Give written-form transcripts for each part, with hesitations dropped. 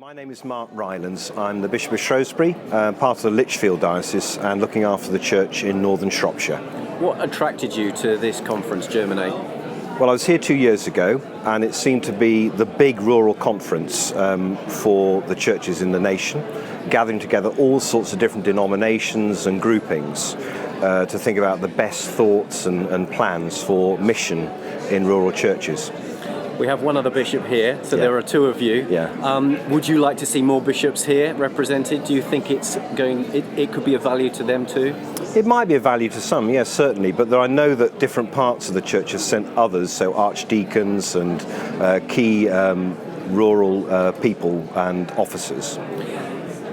My name is Mark Rylands. I'm the Bishop of Shrewsbury, part of the Lichfield Diocese, and looking after the church in northern Shropshire. What attracted you to this conference, Germinate? Well, I was here 2 years ago, and it seemed to be the big rural conference for the churches in the nation, gathering together all sorts of different denominations and groupings to think about the best thoughts and plans for mission in rural churches. We have one other bishop here, so there are two of you. Would you like to see more bishops here represented? Do you think it could be of value to them too? It might be of value to some, yes, certainly, but I know that different parts of the church have sent others, so archdeacons and key rural people and officers.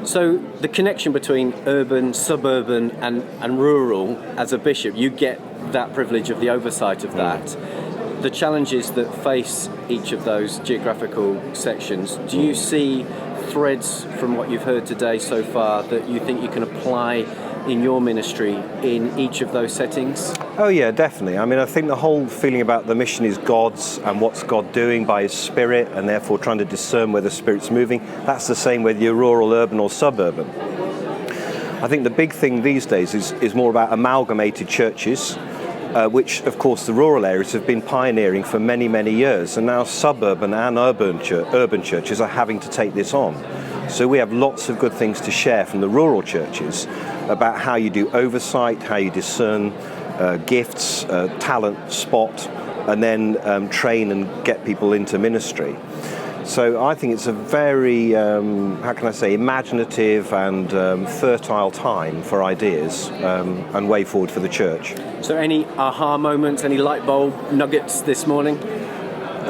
So the connection between urban, suburban and rural, as a bishop, you get that privilege of the oversight of that. The challenges that face each of those geographical sections, do you see threads from what you've heard today so far that you think you can apply in your ministry in each of those settings? Oh yeah, definitely. I mean, I think the whole feeling about the mission is God's and what's God doing by His Spirit, and therefore trying to discern where the Spirit's moving. That's the same whether you're rural, urban or suburban. I think the big thing these days is more about amalgamated churches, which, of course, the rural areas have been pioneering for many, many years, and now suburban and urban churches are having to take this on. So we have lots of good things to share from the rural churches about how you do oversight, how you discern gifts, talent, spot, and then train and get people into ministry. So I think it's a very, imaginative and fertile time for ideas and way forward for the church. So any aha moments, any light bulb nuggets this morning?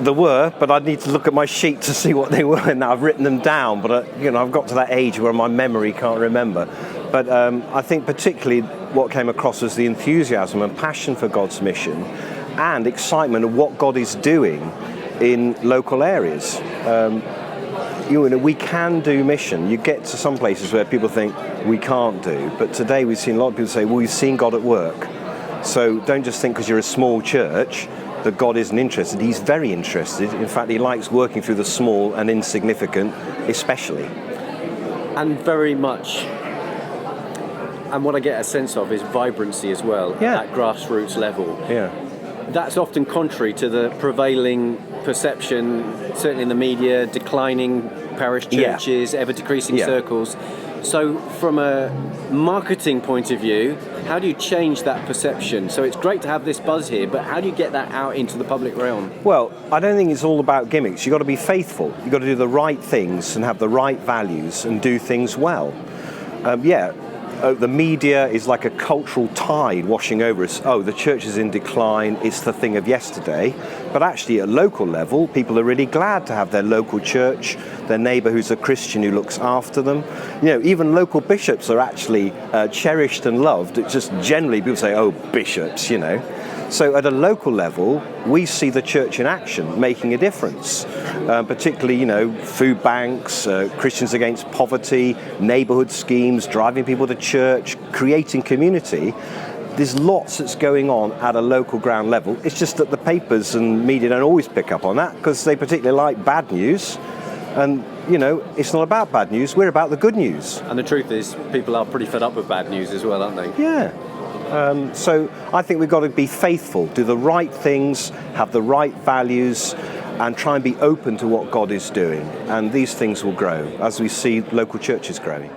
There were, but I'd need to look at my sheet to see what they were. Now I've written them down, but I've got to that age where my memory can't remember. But I think particularly what came across was the enthusiasm and passion for God's mission and excitement of what God is doing in local areas. We can do mission. You get to some places where people think we can't do, but today we've seen a lot of people say, well, we've seen God at work. So don't just think because you're a small church that God isn't interested. He's very interested. In fact, He likes working through the small and insignificant especially. And very much, and what I get a sense of is vibrancy as well at grassroots level. Yeah. That's often contrary to the prevailing perception, certainly in the media, declining parish churches, ever decreasing circles. So from a marketing point of view, how do you change that perception? So it's great to have this buzz here, but how do you get that out into the public realm? Well, I don't think it's all about gimmicks. You've got to be faithful. You've got to do the right things and have the right values and do things well. The media is like a cultural tide washing over us. Oh, the church is in decline, it's the thing of yesterday. But actually at local level, people are really glad to have their local church, their neighbour who's a Christian who looks after them. Even local bishops are actually cherished and loved. It's just generally people say, oh, bishops, So at a local level, we see the church in action, making a difference. Particularly, food banks, Christians Against Poverty, neighbourhood schemes, driving people to church, creating community. There's lots that's going on at a local ground level. It's just that the papers and media don't always pick up on that because they particularly like bad news. And, it's not about bad news, we're about the good news. And the truth is, people are pretty fed up with bad news as well, aren't they? Yeah. So I think we've got to be faithful, do the right things, have the right values, and try and be open to what God is doing. And these things will grow as we see local churches growing.